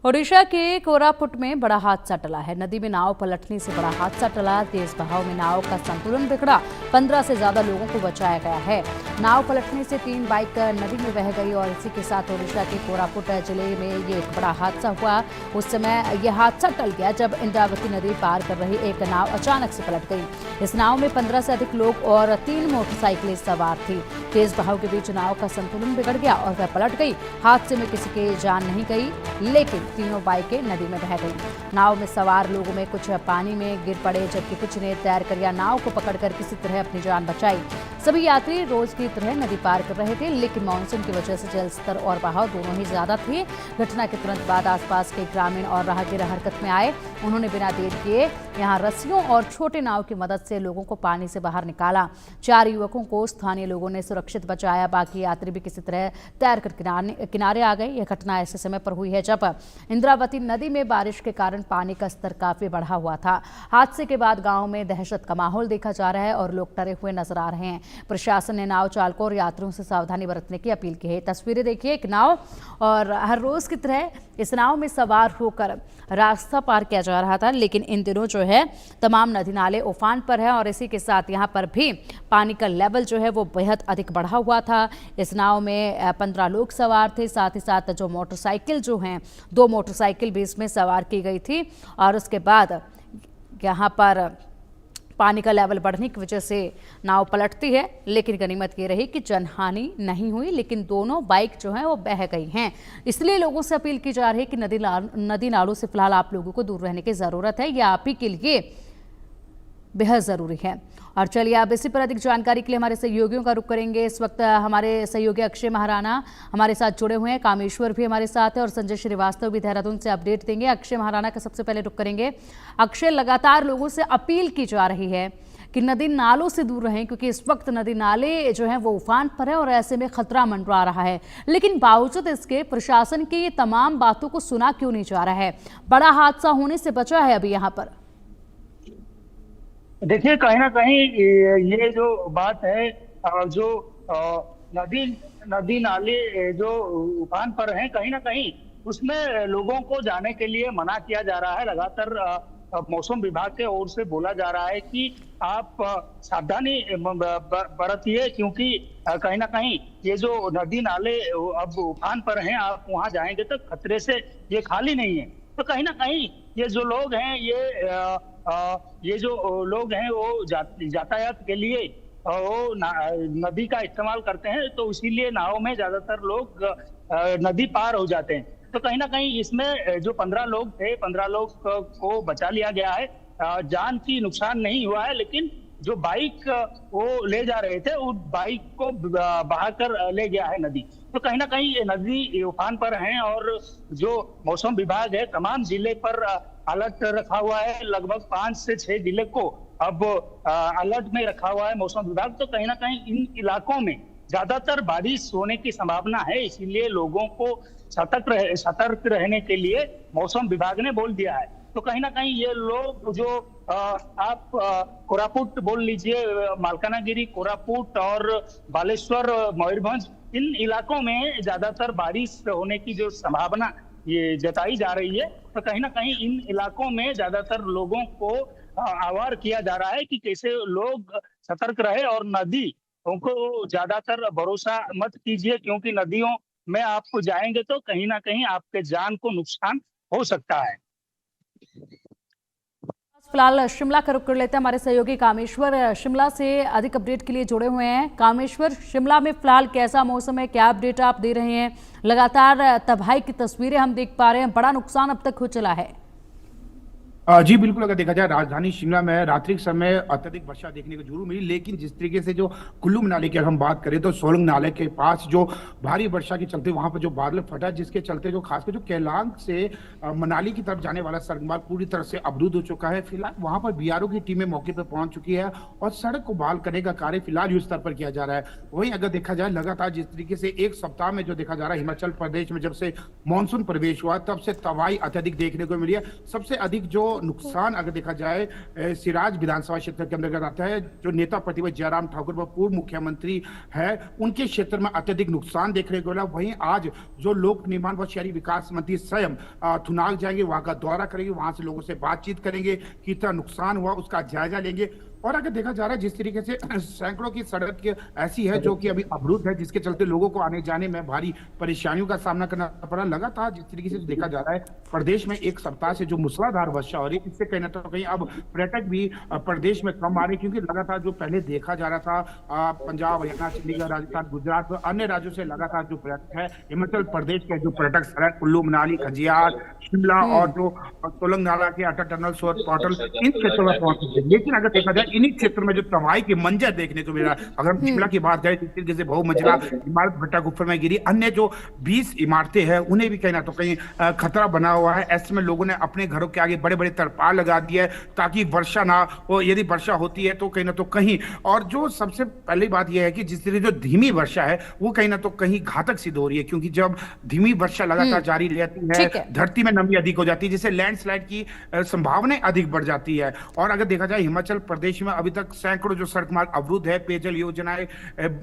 ओडिशा के कोरापुट में बड़ा हादसा टला है। नदी में नाव पलटने से बड़ा हादसा टला। तेज बहाव में नाव का संतुलन बिगड़ा। 15 से ज्यादा लोगों को बचाया गया है। नाव पलटने से 3 बाइक नदी में बह गई और इसी के साथ ओडिशा के कोरापुट जिले में ये एक बड़ा हादसा हुआ। उस समय यह हादसा टल गया जब इंद्रावती नदी पार कर रही एक नाव अचानक से पलट गई। इस नाव में 15 से अधिक लोग और 3 मोटरसाइकिलें सवार थी। तेज बहाव के बीच नाव का संतुलन बिगड़ गया और वह पलट गई। हादसे में किसी की जान नहीं गई, लेकिन तीनों बाइकें नदी में बह गई। नाव में सवार लोगों में कुछ पानी में गिर पड़े, जबकि कुछ ने तैरकर या नाव को पकड़कर किसी तरह अपनी जान बचाई। सभी यात्री रोज की तरह नदी पार कर रहे थे, लेकिन मानसून की वजह से जल स्तर और बहाव दोनों ही ज्यादा थे। घटना के तुरंत बाद आसपास के ग्रामीण और राहगीर हरकत में आए। उन्होंने बिना देर किए यहां रस्सियों और छोटे नाव की मदद से लोगों को पानी से बाहर निकाला। 4 युवकों को स्थानीय लोगों ने सुरक्षित बचाया। बाकी यात्री भी किसी तरह तैरकर किनारे आ गए। यह घटना ऐसे समय पर हुई है जब इंद्रावती नदी में बारिश के कारण पानी का स्तर काफी बढ़ा हुआ था। हादसे के बाद गांव में दहशत का माहौल देखा जा रहा है और लोग डरे हुए नजर आ रहे हैं। प्रशासन ने नाव चालकों और यात्रियों से सावधानी बरतने की अपील की है। तस्वीरें देखिए, एक नाव और हर रोज की तरह इस नाव में सवार होकर रास्ता पार किया जा रहा था, लेकिन इन दिनों जो है तमाम नदी नाले उफान पर है और इसी के साथ यहाँ पर भी पानी का लेवल जो है वो बेहद अधिक बढ़ा हुआ था। इस नाव में 15 लोग सवार थे। साथ ही साथ जो मोटरसाइकिल जो हैं, 2 मोटरसाइकिल भी इसमें सवार की गई थी और उसके बाद यहाँ पर पानी का लेवल बढ़ने की वजह से नाव पलटती है। लेकिन गनीमत ये रही कि जनहानि नहीं हुई, लेकिन दोनों बाइक जो हैं वो बह गई हैं। इसलिए लोगों से अपील की जा रही है कि नदी नालों से फिलहाल आप लोगों को दूर रहने की ज़रूरत है। यह आप ही के लिए बेहद ज़रूरी है। और चलिए अब इसी पर अधिक जानकारी के लिए हमारे सहयोगियों का रुख करेंगे। इस वक्त हमारे सहयोगी अक्षय महाराणा हमारे साथ जुड़े हुए हैं। कामेश्वर भी हमारे साथ है और संजय श्रीवास्तव भी देहरादून से अपडेट देंगे। अक्षय महाराणा का सबसे पहले रुख करेंगे। अक्षय, लगातार लोगों से अपील की जा रही है कि नदी नालों से दूर रहें, क्योंकि इस वक्त नदी नाले जो हैं वो उफान पर है और ऐसे में खतरा मंडरा रहा है। लेकिन बावजूद इसके प्रशासन की ये तमाम बातों को सुना क्यों नहीं जा रहा है? बड़ा हादसा होने से बचा है अभी यहाँ पर। देखिए, कहीं ना कहीं ये जो बात है, जो नदी नदी नाले जो उफान पर हैं, कहीं ना कहीं उसमें लोगों को जाने के लिए मना किया जा रहा है। लगातार मौसम विभाग के ओर से बोला जा रहा है कि आप सावधानी बरतिए, क्योंकि कहीं ना कहीं ये जो नदी नाले अब उफान पर हैं, आप वहां जाएंगे तो खतरे से ये खाली नहीं है। तो कहीं ना कहीं ये जो लोग हैं, ये जो लोग हैं वो यातायात के लिए वो नदी का इस्तेमाल करते हैं, तो इसीलिए नाव में ज्यादातर लोग नदी पार हो जाते हैं। तो कहीं ना कहीं इसमें जो 15 लोग थे, 15 लोग को बचा लिया गया है। जान की नुकसान नहीं हुआ है, लेकिन जो बाइक वो ले जा रहे थे, उस बाइक को बहाकर ले गया है नदी। तो कहीं ना कहीं ये नदी उफान पर है और जो मौसम विभाग है तमाम जिले पर अलर्ट रखा हुआ है। लगभग 5 से 6 जिले को अब अलर्ट में रखा हुआ है मौसम विभाग। तो कहीं ना कहीं इन इलाकों में ज्यादातर बारिश होने की संभावना है, इसीलिए लोगों को सतर्क रहने के लिए मौसम विभाग ने बोल दिया है। तो कहीं ना कहीं ये लोग जो आप कोरापुट बोल लीजिए, मालकानगिरी, कोरापुट और बालेश्वर, मयूरभंज, इन इलाकों में ज्यादातर बारिश होने की जो संभावना ये जताई जा रही है। तो कहीं ना कहीं इन इलाकों में ज्यादातर लोगों को आह्वान किया जा रहा है कि कैसे लोग सतर्क रहे और नदी उनको ज्यादातर भरोसा मत कीजिए, क्योंकि नदियों में आप जाएंगे तो कहीं ना कहीं आपके जान को नुकसान हो सकता है। फिलहाल शिमला का रुख कर लेते हैं। हमारे सहयोगी कामेश्वर शिमला से अधिक अपडेट के लिए जुड़े हुए हैं। कामेश्वर, शिमला में फिलहाल कैसा मौसम है, क्या अपडेट आप दे रहे हैं? लगातार तबाही की तस्वीरें हम देख पा रहे हैं, बड़ा नुकसान अब तक हो चला है। जी बिल्कुल, अगर देखा जाए राजधानी शिमला में रात्रि के समय अत्यधिक वर्षा देखने को जरूर मिली, लेकिन जिस तरीके से जो कुल्लू नाले की अगर हम बात करें तो सोलंग नाले के पास जो भारी वर्षा के चलते वहां पर जो बादल फटा, जिसके चलते जो खासकर जो केलांग से मनाली की तरफ जाने वाला सड़क मार्ग पूरी तरह से अवरुद्ध हो चुका है। फिलहाल वहां पर बीआरओ की टीमें मौके पर पहुंच चुकी है और सड़क को बहाल करने का कार्य फिलहाल युद्ध स्तर पर किया जा रहा है। वहीं अगर देखा जाए लगातार जिस तरीके से एक सप्ताह में जो देखा जा रहा है, हिमाचल प्रदेश में जब से मानसून प्रवेश हुआ तब से तबाही अत्यधिक देखने को मिली है। सबसे अधिक जो नुकसान अगर देखा जाए सिराज विधानसभा क्षेत्र के अंतर्गत आता है। जो नेता प्रतिपक्ष जयराम ठाकुर व पूर्व मुख्यमंत्री है, उनके क्षेत्र में अत्यधिक नुकसान देखने को मिला। वहीं आज जो लोक निर्माण व शहरी विकास मंत्री स्वयं थुनाग जाएंगे, वहां का दौरा करेंगे, वहां से लोगों से बातचीत करेंगे, कितना नुकसान हुआ उसका जायजा लेंगे। और अगर देखा जा रहा है जिस तरीके से सैकड़ों की सड़क ऐसी है जो कि अभी अवरुद्ध है, जिसके चलते लोगों को आने जाने में भारी परेशानियों का सामना करना पड़ा। लगातार जिस तरीके से देखा जा रहा है प्रदेश में एक सप्ताह से जो मूसलाधार वर्षा हो रही है, इससे कहीं ना कहीं अब पर्यटक भी प्रदेश में कम आ रहे, क्योंकि लगातार जो पहले देखा जा रहा था पंजाब, हरियाणा, चंडीगढ़, राजस्थान, गुजरात व अन्य राज्यों से लगातार जो पर्यटक है, हिमाचल प्रदेश के जो पर्यटक स्थल कुल्लू मनाली, खजियार, शिमला और जो सोलंग नाला के अटल टनल, सोर पोर्टल, इन क्षेत्रों में पहुंचे। लेकिन अगर देखा जाए इन्हीं क्षेत्र में जो तबाही के मंजर देखने को मिला, अगर हम शिमला की बात करें, जिस तरीके से बहुमंजिला इमारत भट्टा गुफर में गिरी, अन्य जो 20 इमारतें हैं उन्हें भी कहीं ना तो कहीं खतरा बना हुआ है। ऐसे में लोगों ने अपने घरों के आगे बड़े बड़े तरपाल लगा दिए है ताकि वर्षा ना हो, यदि वर्षा होती है तो कहीं ना तो कहीं। और जो सबसे पहली बात यह है कि जिस तरीके जो धीमी वर्षा है वो कहीं ना तो कहीं घातक सिद्ध हो रही है, क्योंकि जब धीमी वर्षा लगातार जारी रहती है, धरती में नमी अधिक हो जाती है, जिससे लैंडस्लाइड की संभावनाएं अधिक बढ़ जाती है। और अगर देखा जाए हिमाचल प्रदेश में अभी तक सैकड़ों जो सड़क मार्ग अवरुद्ध है, पेयजल योजनाएं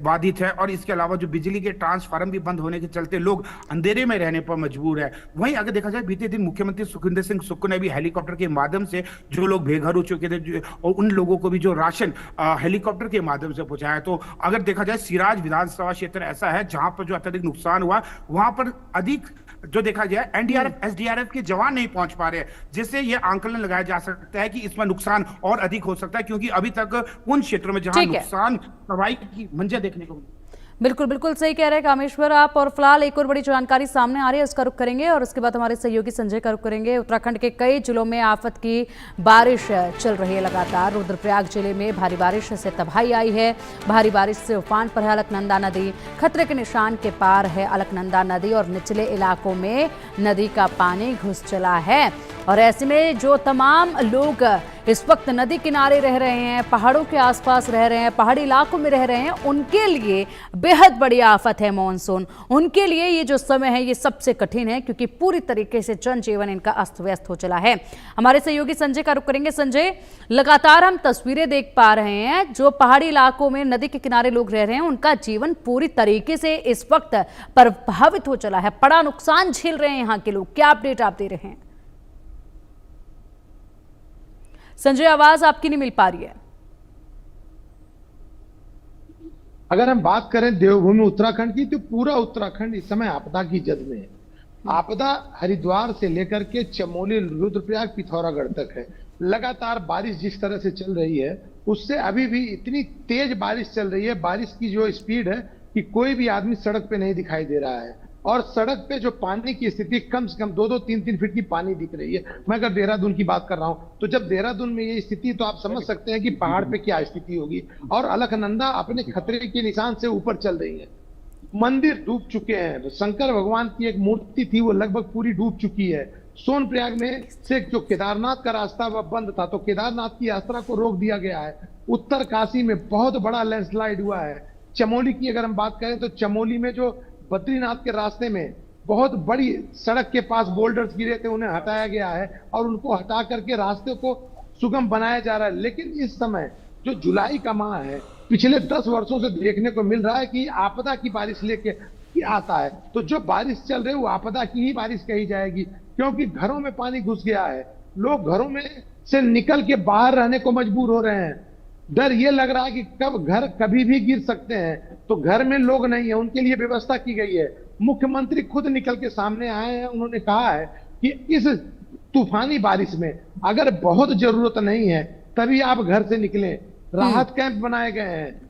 बाधित है, और इसके अलावा जो बिजली के ट्रांसफार्मर भी बंद होने के चलते लोग अंधेरे में रहने पर मजबूर है। वहीं अगर देखा जाए बीते दिन मुख्यमंत्री सुखविंदर सिंह सुक्खू ने भी हेलीकॉप्टर के माध्यम से जो लोग बेघर हो चुके थे और उन लोगों को भी जो राशन हेलीकॉप्टर के माध्यम से पहुंचाया। तो अगर देखा जाए सिराज विधानसभा क्षेत्र ऐसा है जहां पर जो अत्यधिक नुकसान हुआ, वहां पर अधिक जो देखा जाए एनडीआरएफ, एसडीआरएफ के जवान नहीं पहुंच पा रहे, जिससे यह आंकलन लगाया जा सकता है कि इसमें नुकसान और अधिक हो सकता है, क्योंकि अभी तक उन क्षेत्रों में जहां नुकसान तबाही की मंजर देखने को मिली। बिल्कुल बिल्कुल सही कह रहे हैं कामेश्वर आप। और फिलहाल एक और बड़ी जानकारी सामने आ रही है, उसका रुख करेंगे और उसके बाद हमारे सहयोगी संजय का रुख करेंगे। उत्तराखंड के कई जिलों में आफत की बारिश चल रही है लगातार। रुद्रप्रयाग जिले में भारी बारिश से तबाही आई है। भारी बारिश से उफान पर है अलकनंदा नदी, खतरे के निशान के पार है अलकनंदा नदी और निचले इलाकों में नदी का पानी घुस चला है। और ऐसे में जो तमाम लोग इस वक्त नदी किनारे रह रहे हैं, पहाड़ों के आसपास रह रहे हैं, पहाड़ी इलाकों में रह रहे हैं, उनके लिए बेहद बड़ी आफत है मॉनसून। उनके लिए ये जो समय है ये सबसे कठिन है, क्योंकि पूरी तरीके से जनजीवन इनका अस्त व्यस्त हो चला है। हमारे सहयोगी संजय का रुख करेंगे। संजय, लगातार हम तस्वीरें देख पा रहे हैं, जो पहाड़ी इलाकों में नदी के किनारे लोग रह रहे हैं उनका जीवन पूरी तरीके से इस वक्त प्रभावित हो चला है, बड़ा नुकसान झेल रहे हैं यहाँ के लोग। क्या अपडेट आप दे रहे हैं संजय? आवाज आपकी नहीं मिल पा रही है। अगर हम बात करें देवभूमि उत्तराखंड की, तो पूरा उत्तराखंड इस समय आपदा की जद में है। आपदा हरिद्वार से लेकर के चमोली, रुद्रप्रयाग, पिथौरागढ़ तक है। लगातार बारिश जिस तरह से चल रही है उससे अभी भी इतनी तेज बारिश चल रही है, बारिश की जो स्पीड है कि कोई भी आदमी सड़क पे नहीं दिखाई दे रहा है। और सड़क पे जो पानी की स्थिति कम से कम 2-2, 3-3 फीट की पानी दिख रही है। मैं अगर देहरादून की बात कर रहा हूं तो जब देहरादून में ये स्थिति, तो आप समझ सकते हैं कि पहाड़ पे क्या स्थिति होगी। और अलकनंदा अपने खतरे के निशान से ऊपर चल रही है। मंदिर डूब चुके हैं। शंकर भगवान की एक मूर्ति थी वो लगभग पूरी डूब चुकी है। सोनप्रयाग में से जो केदारनाथ का रास्ता वह बंद था, तो केदारनाथ की यात्रा को रोक दिया गया है। उत्तर काशी में बहुत बड़ा लैंडस्लाइड हुआ है। चमोली की अगर हम बात करें तो चमोली में जो बद्रीनाथ के रास्ते में बहुत बड़ी सड़क के पास बोल्डर्स गिरे थे, उन्हें हटाया गया है और उनको हटा करके रास्ते को सुगम बनाया जा रहा है। लेकिन इस समय जो जुलाई का माह है, पिछले 10 वर्षों से देखने को मिल रहा है कि आपदा की बारिश लेके आता है। तो जो बारिश चल रही है वो आपदा की ही बारिश कही जाएगी, क्योंकि घरों में पानी घुस गया है। लोग घरों में से निकल के बाहर रहने को मजबूर हो रहे हैं। डर ये लग रहा है कि कब घर कभी भी गिर सकते हैं। तो घर में लोग नहीं है, उनके लिए व्यवस्था की गई है। मुख्यमंत्री खुद निकल के सामने आए हैं। उन्होंने कहा है कि इस तूफानी बारिश में अगर बहुत जरूरत नहीं है तभी आप घर से निकलें। राहत कैंप बनाए गए हैं।